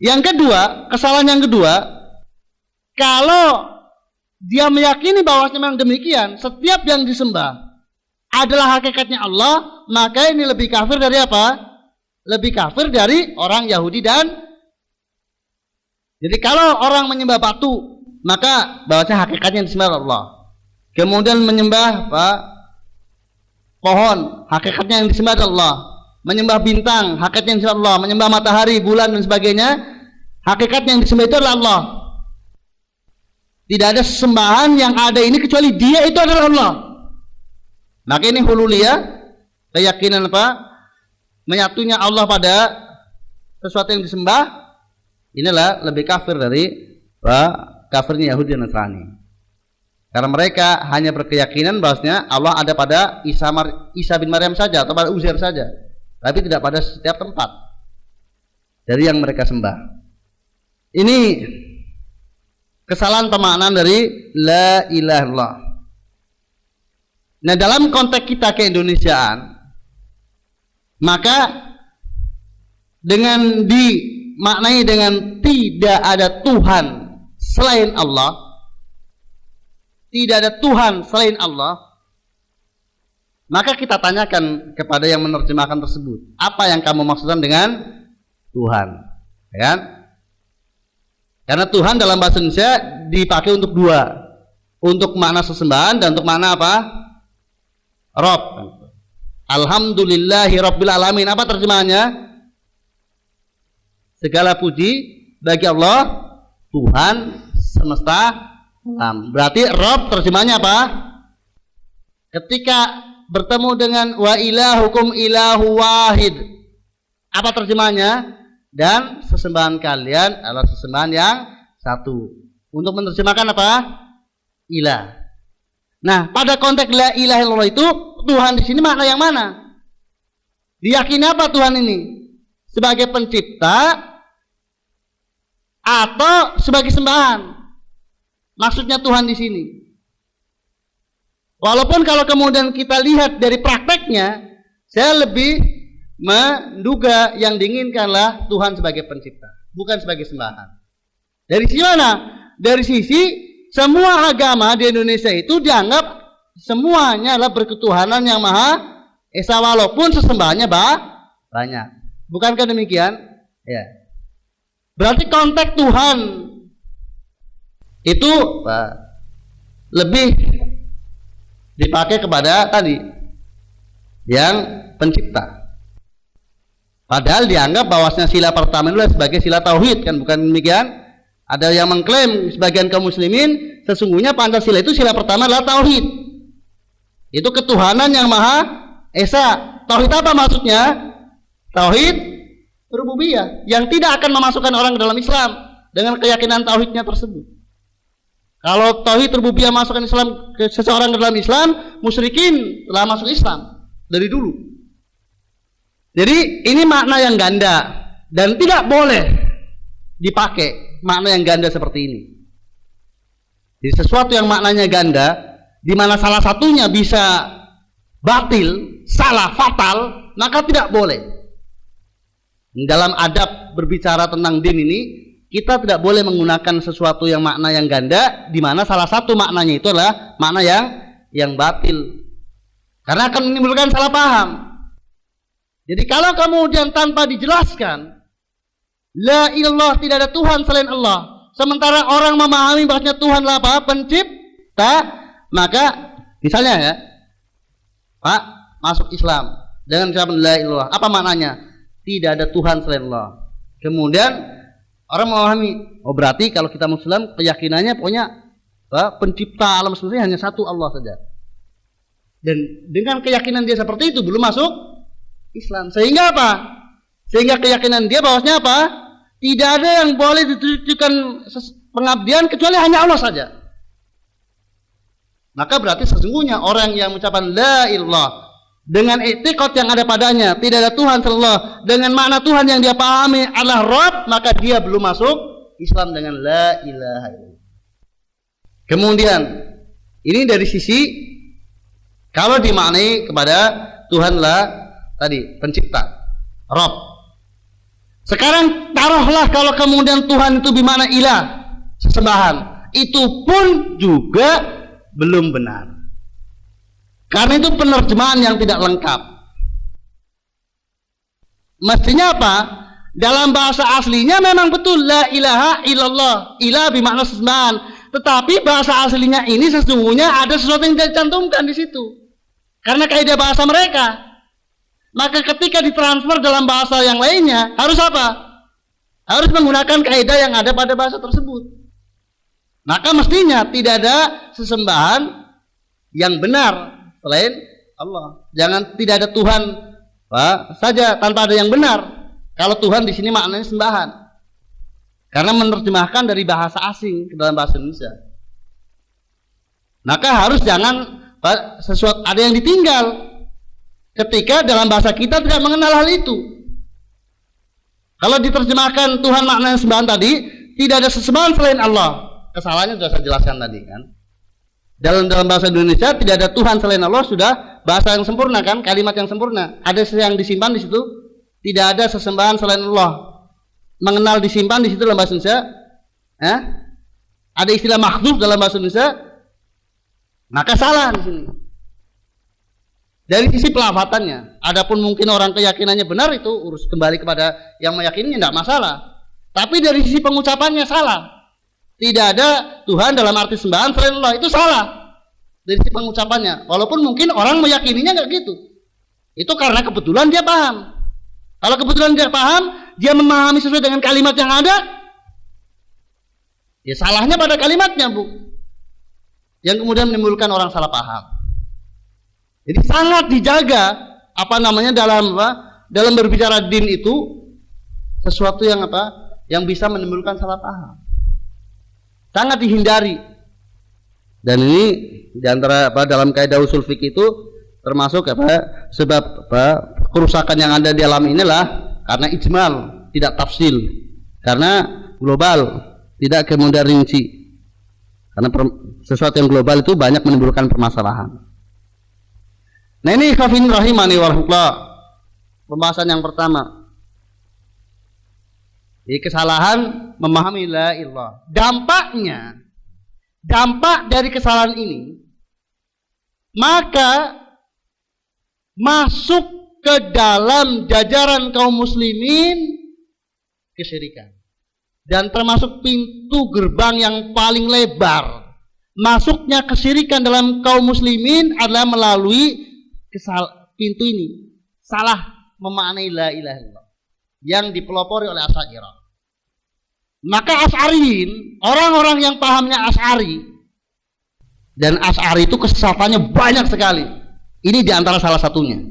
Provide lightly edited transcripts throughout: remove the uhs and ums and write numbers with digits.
Yang kedua, kesalahan yang kedua, kalau dia meyakini bahwa memang demikian, setiap yang disembah adalah hakikatnya Allah, maka ini lebih kafir dari apa? Lebih kafir dari orang Yahudi dan jadi kalau orang menyembah batu, maka bahwasanya hakikatnya disembah Allah. Kemudian menyembah apa? Pohon, hakikatnya yang disembah Allah. Menyembah bintang, hakikatnya yang disembah Allah. Menyembah matahari, bulan dan sebagainya, hakikatnya yang disembah itu adalah Allah. Tidak ada sesembahan yang ada ini kecuali dia itu adalah Allah. Maka ini hululiyah, keyakinan apa? Menyatunya Allah pada sesuatu yang disembah, inilah lebih kafir dari kafirnya Yahudi dan Nasrani. Karena mereka hanya berkeyakinan bahwasanya Allah ada pada Isa bin Maryam saja atau pada Uzair saja, tapi tidak pada setiap tempat dari yang mereka sembah. Ini kesalahan pemaknaan dari la ilaha illallah. Nah, dalam konteks kita keindonesiaan, maka dengan dimaknai dengan tidak ada Tuhan selain Allah, tidak ada Tuhan selain Allah, maka kita tanyakan kepada yang menerjemahkan tersebut, apa yang kamu maksudkan dengan Tuhan? Ya kan? Karena Tuhan dalam bahasa Indonesia dipakai untuk dua, untuk makna sesembahan dan untuk makna apa? Rob. Alhamdulillahi Rabbil Alamin. Apa terjemahannya? Segala puji bagi Allah, Tuhan semesta alam. Berarti Rob terjemahannya apa? Ketika bertemu dengan wa ilahukum ilahu wahid, apa terjemahannya? Dan sesembahan kalian adalah sesembahan yang satu. Untuk menerjemahkan apa? Ilah. Nah, pada konteks la ilaha illallah itu Tuhan di sini makna yang mana? Diyakini apa Tuhan ini? Sebagai pencipta atau sebagai sembahan? Maksudnya Tuhan di sini. Walaupun kalau kemudian kita lihat dari prakteknya, saya lebih menduga yang diinginkanlah Tuhan sebagai pencipta, bukan sebagai sembahan. Dari sisi mana? Dari sisi semua agama di Indonesia itu dianggap semuanya adalah berketuhanan yang maha esa, walaupun sesembahannya banyak. Bukankah demikian? Ya. Berarti konteks Tuhan itu lebih dipakai kepada tadi yang pencipta. Padahal dianggap bahwasanya sila pertama itu sebagai sila tauhid, kan bukan demikian? Ada yang mengklaim sebagian kaum muslimin sesungguhnya Pancasila itu sila pertama adalah tauhid. Itu ketuhanan yang maha esa. Tauhid apa maksudnya? Tauhid rububiyah yang tidak akan memasukkan orang ke dalam Islam dengan keyakinan tauhidnya tersebut. Kalau tauhid rububiyah masukkan Islam ke seseorang ke dalam Islam, musyrikin telah masuk Islam dari dulu. Jadi ini makna yang ganda dan tidak boleh dipakai makna yang ganda seperti ini. Jadi sesuatu yang maknanya ganda, di mana salah satunya bisa batil, salah, fatal, maka tidak boleh. Dalam adab berbicara tentang din ini, kita tidak boleh menggunakan sesuatu yang makna yang ganda, di mana salah satu maknanya itu adalah makna yang batil, karena akan menimbulkan salah paham. Jadi kalau kemudian tanpa dijelaskan la ilallah, tidak ada Tuhan selain Allah, sementara orang memahami bahwasanya Tuhan adalah apa? Pencipta, maka misalnya ya, Pak masuk Islam dengan ucapan la ilallah, apa maknanya? Tidak ada Tuhan selain Allah. Kemudian orang memahami, oh berarti kalau kita Muslim keyakinannya pokoknya pencipta alam semesta hanya satu, Allah saja. Dan dengan keyakinan dia seperti itu belum masuk Islam. Sehingga apa? Sehingga keyakinan dia bahwasanya apa? Tidak ada yang boleh ditujukan pengabdian kecuali hanya Allah saja. Maka berarti sesungguhnya orang yang mengucapkan la ilallah dengan i'tiqad yang ada padanya, tidak ada Tuhan selain Allah, dengan makna Tuhan yang dia pahami adalah Rabb, maka dia belum masuk Islam dengan la ilaha illallah. Kemudian ini dari sisi kalau dimaknai kepada Tuhanlah tadi pencipta, Rabb. Sekarang taruhlah kalau kemudian Tuhan itu bimana ilah, sesembahan, itu pun juga belum benar. Karena itu penerjemahan yang tidak lengkap. Mestinya apa? Dalam bahasa aslinya memang betul la ilaha illallah, ilah bermakna sesembahan. Tetapi bahasa aslinya ini sesungguhnya ada sesuatu yang dicantumkan di situ. Karena kaidah bahasa mereka. Maka ketika ditransfer dalam bahasa yang lainnya, harus apa? Harus menggunakan kaidah yang ada pada bahasa tersebut. Maka mestinya tidak ada sesembahan yang benar selain Allah. Jangan tidak ada Tuhan saja tanpa ada yang benar. Kalau Tuhan di sini maknanya sembahan. Karena menerjemahkan dari bahasa asing ke dalam bahasa Indonesia. Maka harus jangan sesuatu ada yang ditinggal. Ketika dalam bahasa kita tidak mengenal hal itu. Kalau diterjemahkan Tuhan maknanya sembahan tadi, tidak ada sesembahan selain Allah. Kesalahannya sudah saya jelaskan tadi kan. Dalam bahasa Indonesia tidak ada Tuhan selain Allah, sudah bahasa yang sempurna kan, kalimat yang sempurna. Ada yang disimpan di situ, tidak ada sesembahan selain Allah. Mengenal disimpan di situ dalam bahasa Indonesia. Ada istilah makhluk dalam bahasa Indonesia. Maka salah di sini. Dari sisi pelafatannya, adapun mungkin orang keyakinannya benar itu urus kembali kepada yang meyakininya, tidak masalah. Tapi dari sisi pengucapannya salah. Tidak ada Tuhan dalam arti sembahan selain Allah, itu salah. Dari sisi pengucapannya, walaupun mungkin orang meyakininya nggak gitu. Itu karena kebetulan dia paham. Kalau kebetulan dia paham, dia memahami sesuai dengan kalimat yang ada, ya salahnya pada kalimatnya, Bu. Yang kemudian menimbulkan orang salah paham. Jadi sangat dijaga dalam berbicara din itu sesuatu yang yang bisa menimbulkan salah paham. Sangat dihindari. Dan ini diantara dalam kaidah usul fikih itu termasuk sebab kerusakan yang ada di alam inilah karena ijmal, tidak tafsil. Karena global, tidak kemudian rinci. Karena sesuatu yang global itu banyak menimbulkan permasalahan. Nah ini khafin rahimani warahmatullah. Pembahasan yang pertama. Di kesalahan memahami la ilallah. Dampak dari kesalahan ini, maka masuk ke dalam jajaran kaum muslimin kesyirikan. Dan termasuk pintu gerbang yang paling lebar. Masuknya kesyirikan dalam kaum muslimin adalah melalui pintu ini, salah memaknai la ilaha illallah yang dipelopori oleh Asy'ariyah. Maka Asy'ariyin, orang-orang yang pahamnya Asy'ari, dan Asy'ari itu kesesatannya banyak sekali. Ini diantara salah satunya.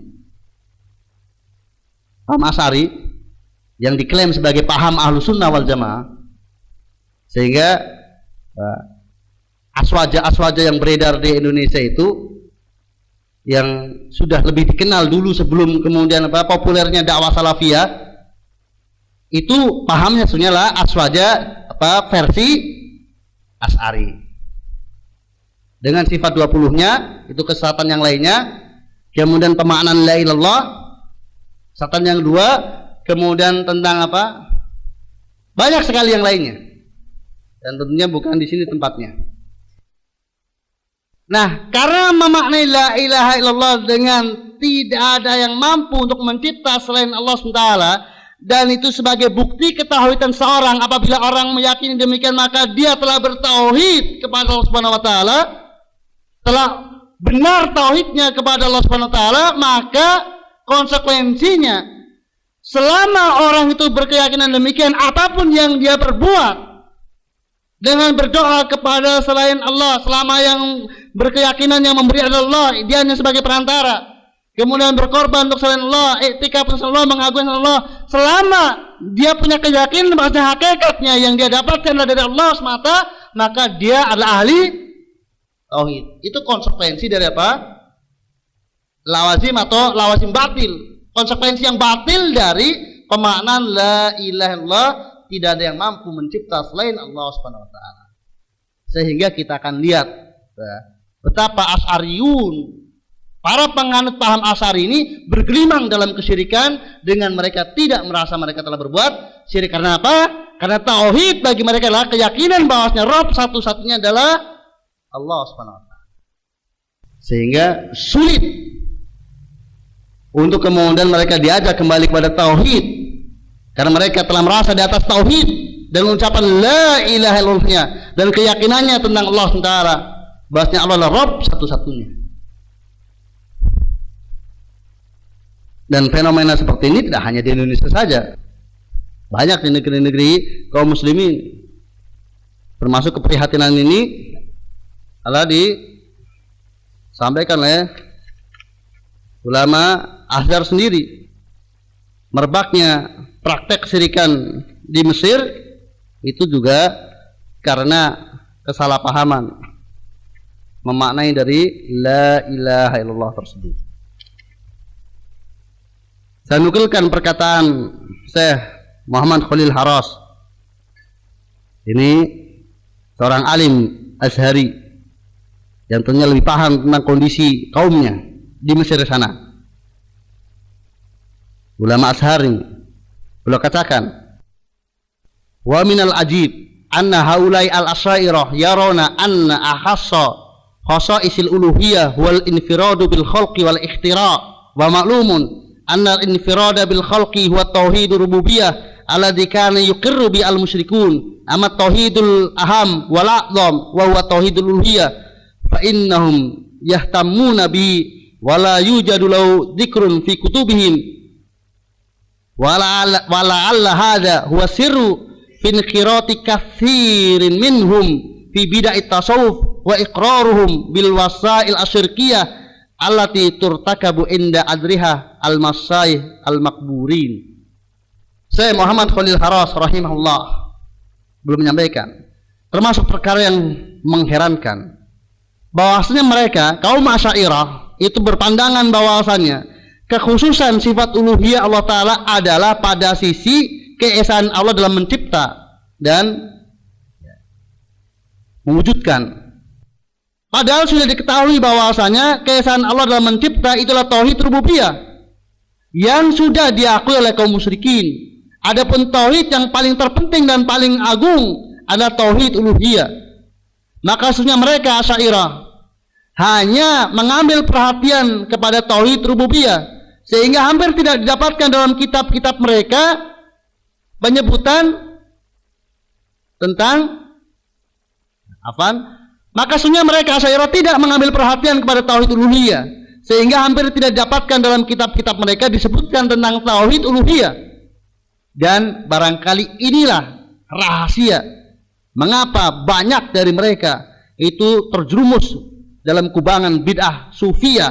Paham Asy'ari yang diklaim sebagai paham Ahlus Sunnah wal Jamaah, sehingga aswaja yang beredar di Indonesia itu yang sudah lebih dikenal dulu sebelum kemudian populernya dakwah salafiyah, itu pahamnya sebenarnya aswaja versi Asy'ari dengan sifat 20-nya, itu kesesatan yang lainnya. Kemudian pemaknaan la ilallah, kesesatan yang kedua. Kemudian tentang banyak sekali yang lainnya, dan tentunya bukan di sini tempatnya. Nah, karena memaknai la ilaha illallah dengan tidak ada yang mampu untuk mencipta selain Allah SWT, dan itu sebagai bukti ketauhidan seorang. Apabila orang meyakini demikian, maka dia telah bertauhid kepada Allah SWT, telah benar tauhidnya kepada Allah SWT. Maka konsekuensinya, selama orang itu berkeyakinan demikian, apapun yang dia perbuat dengan berdoa kepada selain Allah, selama yang berkeyakinan yang memberi adalah Allah, dia hanya sebagai perantara. Kemudian berkorban untuk selain Allah, iktikaf untuk Allah, mengagungkan Allah, selama dia punya keyakinan bahwa hakikatnya yang dia dapatkan adalah dari Allah semata, maka dia adalah ahli tauhid. Itu konsekuensi dari lawazim atau lawazim batil. Konsekuensi yang batil dari pemaknaan la ilaha illallah, tidak ada yang mampu mencipta selain Allah Subhanahu wa taala. Sehingga kita akan lihat betapa Asy'ariyun Para penganut paham Asy'ari ini bergelimang dalam kesyirikan dengan mereka tidak merasa mereka telah berbuat syirik. Karena apa? Karena tauhid bagi mereka adalah keyakinan bahwasanya Rabb satu-satunya adalah Allah Subhanahu wa taala. Sehingga sulit untuk kemudian mereka diajak kembali kepada tauhid, karena mereka telah merasa di atas tauhid dan ucapan la ilaha illallah dan keyakinannya tentang Allah SWT, bahwasanya Allah adalah Rabb satu-satunya. Dan fenomena seperti ini tidak hanya di Indonesia saja, banyak di negeri-negeri kaum muslimin. Termasuk keprihatinan ini adalah disampaikan oleh ulama Azhar sendiri. Merebaknya praktek kesyirikan di Mesir itu juga karena kesalahpahaman memaknai dari la ilaha illallah tersebut. Saya nukilkan perkataan Syekh Muhammad Khalil Haras. Ini seorang alim Azhari yang tentunya lebih paham tentang kondisi kaumnya di Mesir sana. Ulama Azhar ini beliau katakan, wa minal ajib anna haulai al-asyairah yarona anna ahassa khasaisil uluhiyah wal infiradu bil khalqi wal ikhtira wa ma'lumun anna al-infirada bil khalqi huwa tauhidur rububiyah alladzi kana yuqirru bi al-musyrikun amma tauhidul aham wal a'zam wa huwa tauhidul uluhiyah fa innahum yahtammuna bi wa la yujadu lahu dzikrun fi kutubihim wa la hadha huwa sirru fi inqirati katsirin minhum fi bid'ah tasawuf wa iqraruhum bil wasail asyirkiyah allati turtakabu inda adriha al-masaih al-makburin. Syekh Muhammad Khalil Haras rahimahullah belum menyampaikan termasuk perkara yang mengherankan bahwasanya mereka kaum Asy'ariyah itu berpandangan bahwasanya kekhususan sifat uluhiyah Allah Ta'ala adalah pada sisi keesaan Allah dalam mencipta dan mewujudkan. Padahal sudah diketahui bahwasanya keesaan Allah dalam mencipta itulah tauhid rububiyah yang sudah diakui oleh kaum musyrikin. Adapun tauhid yang paling terpenting dan paling agung adalah tauhid uluhiyah. Maka sesungguhnya mereka Asy'ariyah hanya mengambil perhatian kepada tauhid rububiyah sehingga hampir tidak didapatkan dalam kitab-kitab mereka penyebutan tentang maka sesungguhnya mereka Asy'ariyah tidak mengambil perhatian kepada tauhid uluhiyah sehingga hampir tidak didapatkan dalam kitab-kitab mereka disebutkan tentang tauhid uluhiyah. Dan barangkali inilah rahasia mengapa banyak dari mereka itu terjerumus dalam kubangan bid'ah sufiyah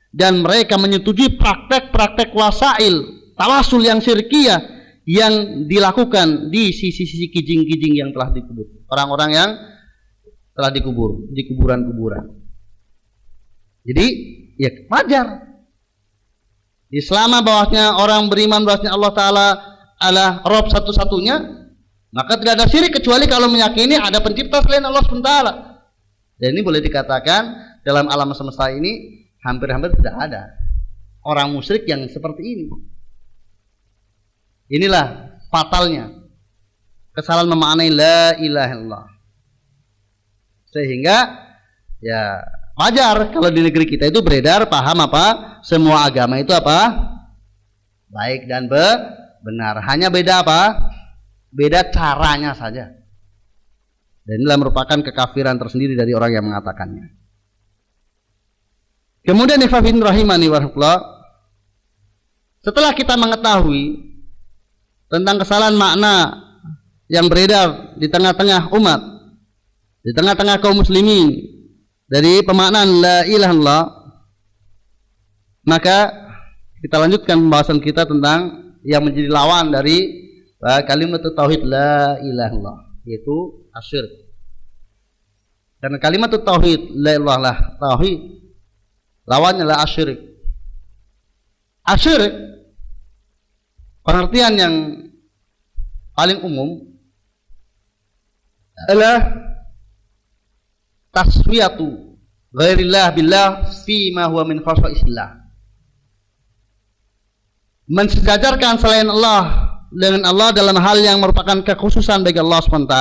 dan mereka menyetujui praktek-praktek wasail tawasul yang syirkiyah yang dilakukan di sisi-sisi kijing-kijing yang telah dikubur, orang-orang yang telah dikubur di kuburan-kuburan. Jadi ya wajar selama bahwasanya orang beriman bahwasanya Allah Ta'ala adalah Rabb satu-satunya, maka tidak ada syirik kecuali kalau meyakini ada pencipta selain Allah SWT. Dan ini boleh dikatakan dalam alam semesta ini hampir-hampir tidak ada orang musyrik yang seperti ini. Inilah fatalnya kesalahan memaknai la ilaha illallah. Sehingga ya wajar kalau di negeri kita itu beredar paham apa semua agama itu apa baik dan benar, hanya beda apa beda caranya saja. Dan inilah merupakan kekafiran tersendiri dari orang yang mengatakannya. Kemudian ikhwafin rahimani warahmatullah, setelah kita mengetahui tentang kesalahan makna yang beredar di tengah-tengah umat, di tengah-tengah kaum muslimin dari pemaknaan la ilaha illallah, maka kita lanjutkan pembahasan kita tentang yang menjadi lawan dari kalimat tauhid la ilaha illallah, yaitu asyirk. Dan kalimat tauhid la ilaha illallah tauhid, lawannya adalah asyirk. Asyirk pengertian yang paling umum adalah taswiyatu ghairillah billah fi ma huwa min khasaisillah. Mensejajarkan selain Allah dengan Allah dalam hal yang merupakan kekhususan bagi Allah SWT.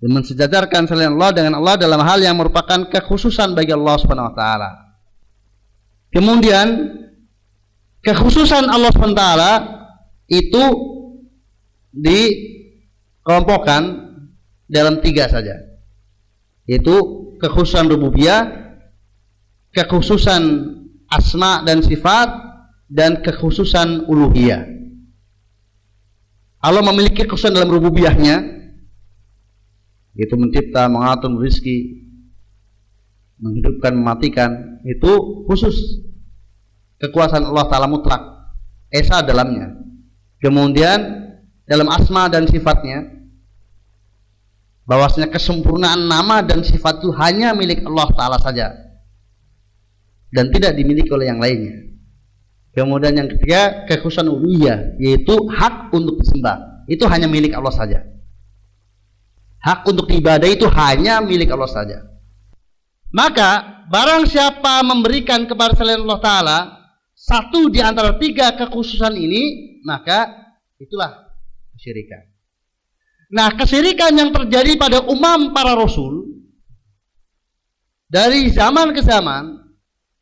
Mensejajarkan selain Allah dengan Allah dalam hal yang merupakan kekhususan bagi Allah SWT. Kemudian kekhususan Allah SWT itu dikelompokkan dalam 3 saja, yaitu kekhususan rububiyah, kekhususan asma dan sifat, dan kekhususan uluhiyah. Allah memiliki kekhususan dalam rububiyahnya, yaitu mencipta, mengatur rezeki, menghidupkan, mematikan. Itu khusus kekuasaan Allah Ta'ala mutlak, esa dalamnya. Kemudian dalam asma dan sifatnya, bahwasanya kesempurnaan nama dan sifat itu hanya milik Allah Ta'ala saja dan tidak dimiliki oleh yang lainnya. Kemudian yang ketiga, kekhususan uluhiyah, yaitu hak untuk disembah itu hanya milik Allah saja. Hak untuk ibadah itu hanya milik Allah saja. Maka barang siapa memberikan kepada selain Allah Ta'ala satu di antara 3 kekhususan ini, maka itulah kesyirikan. Nah, kesyirikan yang terjadi pada para rasul dari zaman ke zaman,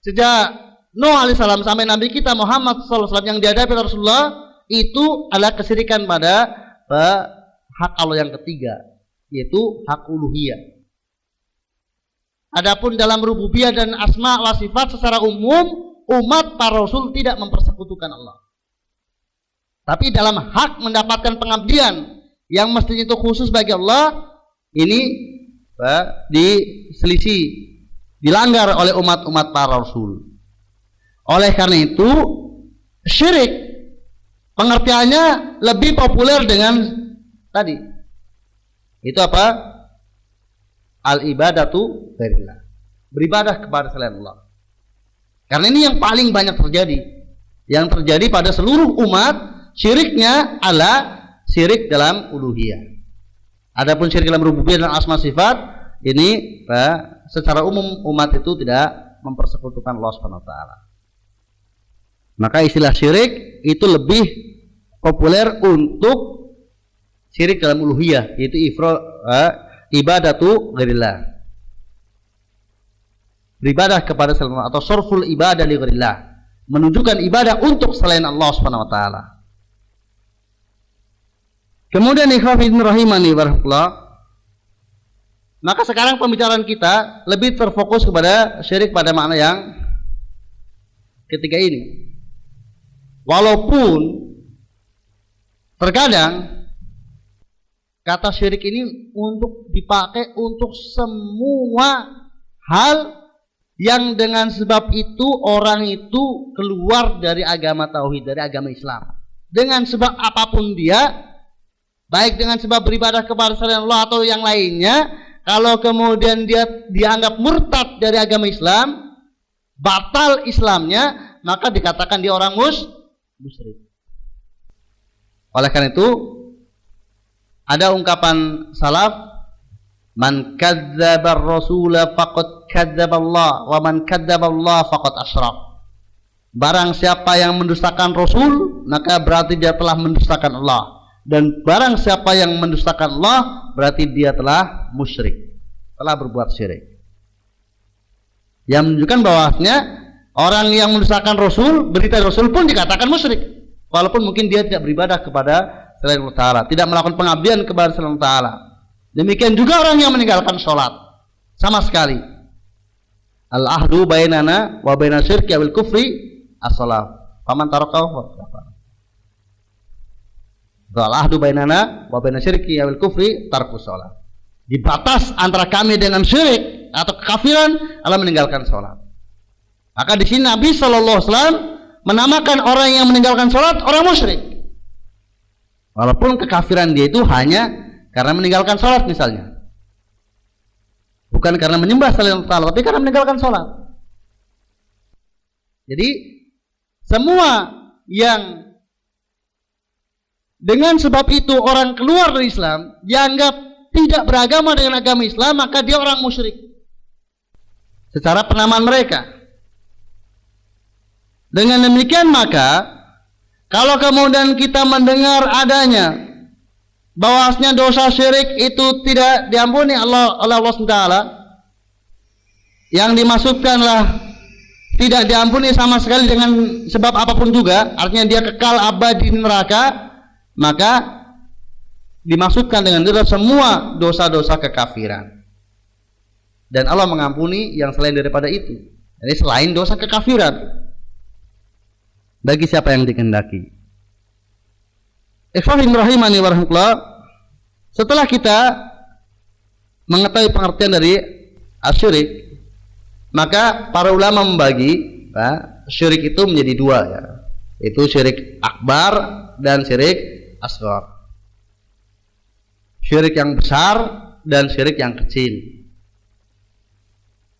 sejak Nuh alaihissalam sampai Nabi kita Muhammad SAW yang dihadapi Rasulullah, itu adalah kesyirikan pada hak Allah yang ketiga, yaitu hak uluhiyah. Adapun dalam rububiyah dan asma wa sifat secara umum, umat para rasul tidak mempersekutukan Allah. Tapi dalam hak mendapatkan pengabdian yang mestinya itu khusus bagi Allah, ini diselisih, dilanggar oleh umat-umat para rasul. Oleh karena itu, syirik pengertiannya lebih populer dengan tadi. Itu apa? Al-ibadatu ghairillah. Beribadah kepada selain Allah. Karena ini yang paling banyak terjadi. Yang terjadi pada seluruh umat, syiriknya adalah syirik dalam uluhiyah. Adapun syirik dalam rububiyah dan asma sifat, ini secara umum umat itu tidak mempersekutukan Allah SWT. Maka istilah syirik itu lebih populer untuk syirik dalam uluhiyah, yaitu ibadatu ghairillah. Beribadah kepada selain Allah, atau sarful ibadah li ghairillah, menunjukkan ibadah untuk selain Allah Subhanahu wa taala. Kemudian ikhwafidin rahimani warahmatullah. Maka sekarang pembicaraan kita lebih terfokus kepada syirik pada makna yang ketiga ini. Walaupun terkadang kata syirik ini untuk dipakai untuk semua hal yang dengan sebab itu orang itu keluar dari agama tauhid, dari agama Islam. Dengan sebab apapun dia, baik dengan sebab beribadah kepada selain Allah atau yang lainnya, kalau kemudian dia dianggap murtad dari agama Islam, batal Islamnya, maka dikatakan dia orang musyrik. Oleh karena itu ada ungkapan salaf, man kadzdzaba ar-rasula faqad kadzdzaba Allah wa man kadzdzaba Allah faqad asyrak. Barang siapa yang mendustakan Rasul, maka berarti dia telah mendustakan Allah, dan barang siapa yang mendustakan Allah, berarti dia telah musyrik, telah berbuat syirik. Yang menunjukkan bahwasanya orang yang mendustakan Rasul, berita Rasul pun dikatakan musyrik, walaupun mungkin dia tidak beribadah kepada selain Allah Ta'ala, tidak melakukan pengabdian kepada selain Allah Ta'ala. Demikian juga orang yang meninggalkan sholat, sama sekali. Al-ahdu bainana wa baina syirki wal kufri as-shalah. Faman tarakahu faqad kafar. Al-ahdu bainana wa baina syirki wal kufri tarkus shalah. Di batas antara kami dengan syirik atau kekafiran adalah meninggalkan sholat. Maka di sini Nabi SAW menamakan orang yang meninggalkan sholat orang musyrik, walaupun kekafiran dia itu hanya karena meninggalkan sholat misalnya, bukan karena menyembah selain Allah, tapi karena meninggalkan sholat. Jadi semua yang dengan sebab itu orang keluar dari Islam, dianggap tidak beragama dengan agama Islam, maka dia orang musyrik. secara penamaan mereka. Dengan demikian maka kalau kemudian kita mendengar adanya bahwasanya dosa syirik itu tidak diampuni oleh Allah SWT, yang dimaksudkanlah tidak diampuni sama sekali dengan sebab apapun juga, artinya dia kekal abadi di neraka, maka dimaksudkan dengan itu semua dosa-dosa kekafiran. Dan Allah mengampuni yang selain daripada itu. Jadi selain dosa kekafiran bagi siapa yang dikehendaki. Ikhwanin rahimani wa rahmatullah, setelah kita mengetahui pengertian dari asyirik, maka para ulama membagi syirik itu menjadi dua, ya, yaitu syirik akbar dan syirik asghar. Syirik yang besar dan syirik yang kecil.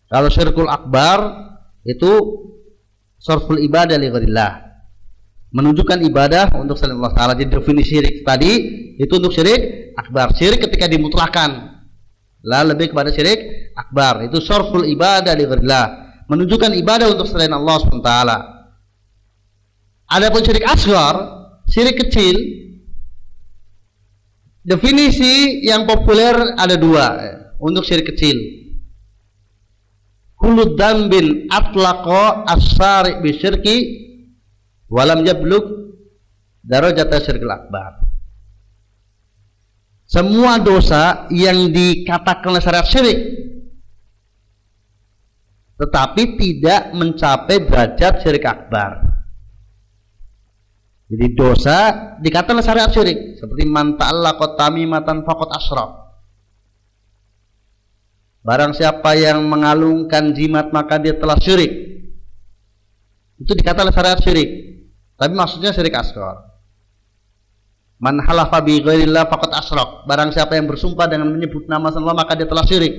Kalau syirkul akbar itu sarful ibadah li ghairillah, menunjukkan ibadah untuk selain Allah Ta'ala. Jadi definisi syirik tadi itu untuk syirik akbar. Syirik ketika dimutlakan, lah lebih kepada syirik akbar, itu sarful ibadah li ghairillah, menunjukkan ibadah untuk selain Allah SWT. Adapun syirik asghar, syirik kecil, definisi yang populer ada dua untuk syirik kecil. Kullu dzambin atlaqa as-sari' bi syirki walam yablugh darajat syirkil akbar. Semua dosa yang dikatakan oleh syariat syirik tetapi tidak mencapai derajat syirik akbar. Jadi dosa dikatakan oleh syariat syirik, seperti man ta'allaqa tamimatan faqad asyrak. Barang siapa yang mengalungkan jimat maka dia telah syirik. Itu dikatakan oleh syariat syirik, tapi maksudnya syirik asghar. Man halafa bi ghairillah faqad asyrak. Barang siapa yang bersumpah dengan menyebut nama Allah maka dia telah syirik.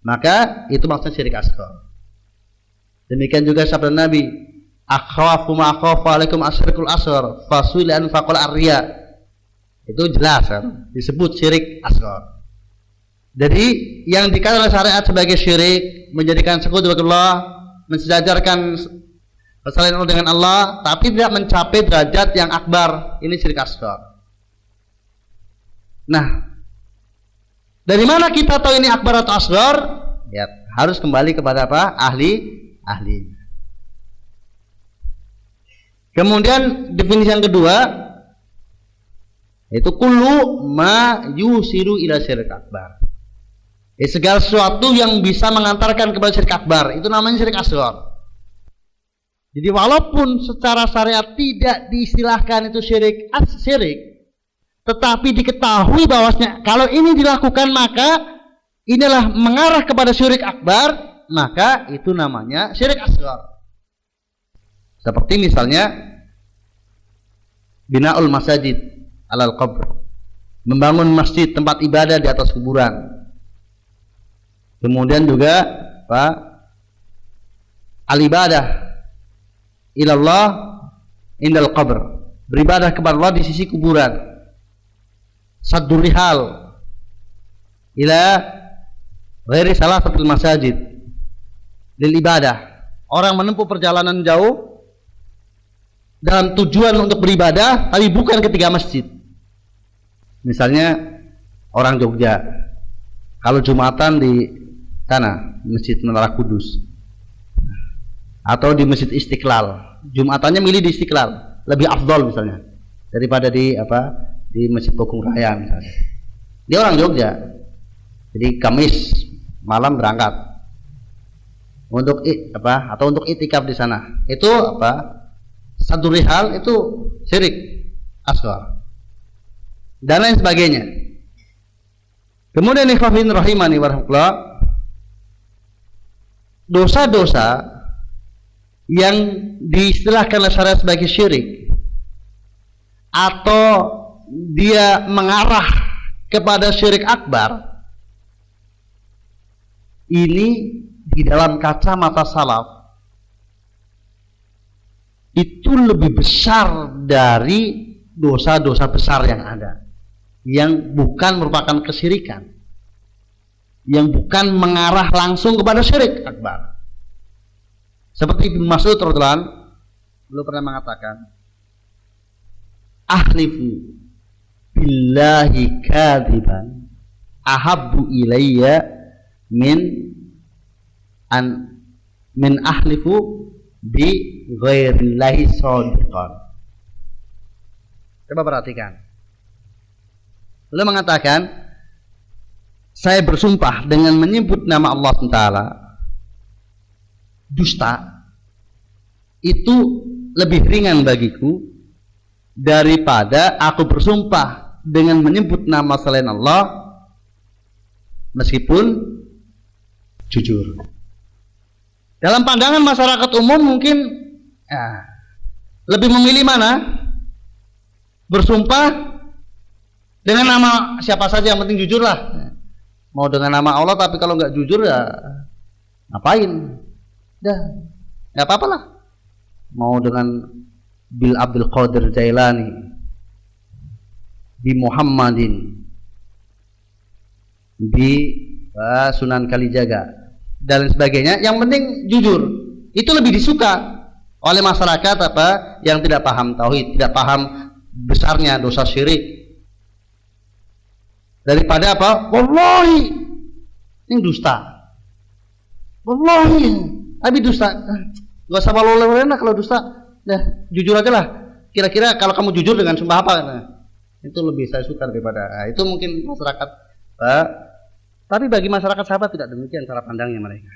Maka itu maksudnya syirik asghar. Demikian juga sabda Nabi, akhafu ma akhafu alaikum asyirkul asghar fasul an faqal arya. Itu jelas kan, disebut syirik asghar. Jadi yang dikatakan oleh syariat sebagai syirik, menjadikan sekutu bagi Allah, mensejajarkan selain Allah dengan Allah, tapi tidak mencapai derajat yang akbar, ini syirik asghar. Nah, dari mana kita tahu ini akbar atau asghar? Ya, harus kembali kepada apa? Ahli. Kemudian definisi yang kedua yaitu kullu ma yusiru ila syirik akbar. Segala sesuatu yang bisa mengantarkan kepada syirik akbar, itu namanya syirik asghar. Jadi walaupun secara syariat tidak diistilahkan itu syirik, tetapi diketahui bahwasanya kalau ini dilakukan maka inilah mengarah kepada syirik akbar, maka itu namanya syirik asghar. Seperti misalnya bina'ul masajid alal qabr, membangun masjid tempat ibadah di atas kuburan. Kemudian juga al-ibadah ilallah indal qabr, beribadah kepada Allah di sisi kuburan. Saddur rihal ila ghairi salasatil masajid lil ibadah, orang menempuh perjalanan jauh dalam tujuan untuk beribadah tapi bukan ketiga masjid. Misalnya orang Jogja, kalau Jumatan di sana Masjid Menara Kudus atau di Masjid Istiqlal, Jumatannya milih di Istiqlal, lebih afdol misalnya daripada di Masjid Bogong Raya misalnya. Dia orang Jogja, jadi Kamis malam berangkat untuk atau untuk itikaf di sana. Itu satu hal itu syirik asghar dan lain sebagainya. Kemudian ikhwafin rahimani warahmatullah, dosa-dosa yang diistilahkan oleh syariat sebagai syirik atau dia mengarah kepada syirik akbar, ini di dalam kacamata salaf itu lebih besar dari dosa-dosa besar yang ada, yang bukan merupakan kesyirikan, yang bukan mengarah langsung kepada syirik akbar. Seperti Ibnu Mas'ud radhiyallahu anhu beliau pernah mengatakan, ahlifu billahi kadziban ahabbu ilayya min ahlifu bi ghairillahi shadiqan. Coba perhatikan. Beliau mengatakan, saya bersumpah dengan menyebut nama Allah Taala, dusta itu lebih ringan bagiku daripada aku bersumpah dengan menyebut nama selain Allah meskipun jujur. Dalam pandangan masyarakat umum mungkin lebih memilih mana? Bersumpah dengan nama siapa saja, yang penting jujur lah. Mau dengan nama Allah tapi kalau nggak jujur ya ngapain? Dah, nggak apa-apa lah. Mau dengan Bil Abdul Qadir Jailani, di Muhammadin, di Sunan Kalijaga dan lain sebagainya, yang penting jujur. Itu lebih disuka oleh masyarakat apa yang tidak paham tauhid, tidak paham besarnya dosa syirik, daripada apa? Wallahi ini dusta. Wallahi tapi dusta. Gak usah malu-malu kalau dusta. Nah, jujur aja lah. Kira-kira kalau kamu jujur dengan sumpah apa? Nah, itu lebih saya suka daripada itu mungkin masyarakat. Tapi bagi masyarakat sahabat tidak demikian cara pandangnya mereka.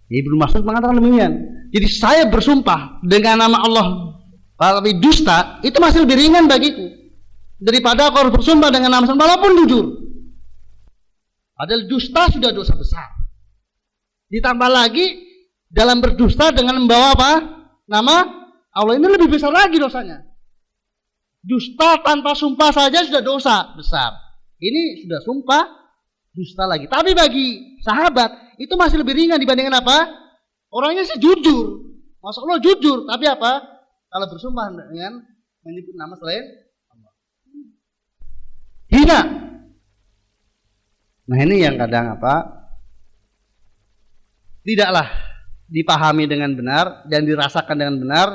Ibnu Mas'ud mengatakan demikian. Jadi saya bersumpah dengan nama Allah, tapi dusta itu masih lebih ringan bagiku daripada aku harus bersumpah dengan nama walaupun jujur. Padahal dusta sudah dosa besar. Ditambah lagi dalam berdusta dengan membawa apa? Nama Allah, ini lebih besar lagi dosanya. Dusta tanpa sumpah saja sudah dosa besar. Ini sudah sumpah dusta lagi. Tapi bagi sahabat itu masih lebih ringan dibandingkan apa? Orangnya sih jujur. Masya Allah jujur, tapi apa? Kalau bersumpah dengan menyebut nama selain Allah, hina. Nah ini yang kadang apa? Tidaklah dipahami dengan benar dan dirasakan dengan benar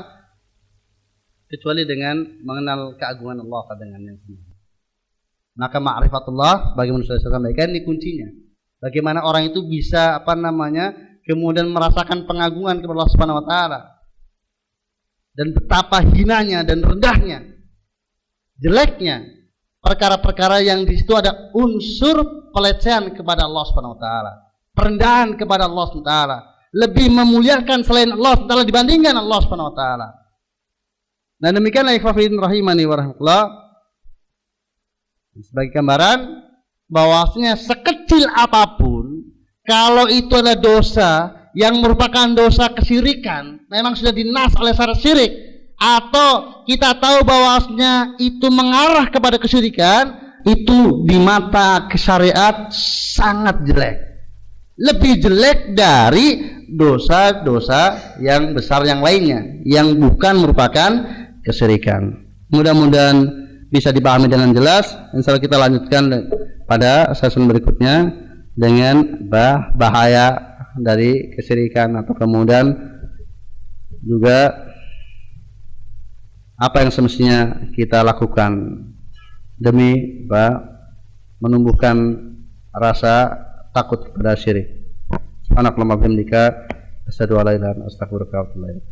kecuali dengan mengenal keagungan Allah dengan yang sendiri. Maka ma'rifatullah, bagaimana saya sampaikan, ini kuncinya. Bagaimana orang itu bisa kemudian merasakan pengagungan kepada Allah Subhanahu wa taala. Dan betapa hinanya dan rendahnya, jeleknya perkara-perkara yang di situ ada unsur pelecehan kepada Allah Subhanahu wa taala, perendahan kepada Allah Subhanahu wa taala, lebih memuliakan selain Allah Subhanahu wa taala dibandingkan Allah Subhanahu wa taala. Dan demikianlah ikhwafidin rahimani wa rahmatullah, sebagai gambaran bahwasanya sekecil apapun kalau itu adalah dosa yang merupakan dosa kesyirikan, memang sudah dinas oleh syarat syirik, atau kita tahu bahwasanya itu mengarah kepada kesyirikan, itu di mata syariat sangat jelek, lebih jelek dari dosa-dosa yang besar yang lainnya yang bukan merupakan kesyirikan. Mudah-mudahan bisa dipahami dengan jelas. Insya Allah kita lanjutkan pada sesi berikutnya dengan bahaya dari kesyirikan, atau kemudian juga apa yang semestinya kita lakukan demi menumbuhkan rasa takut kepada syirik. Subhanakallahumma wa bihamdika asyhadu an la ilaha illa anta astaghfiruka wa atubu ilaik.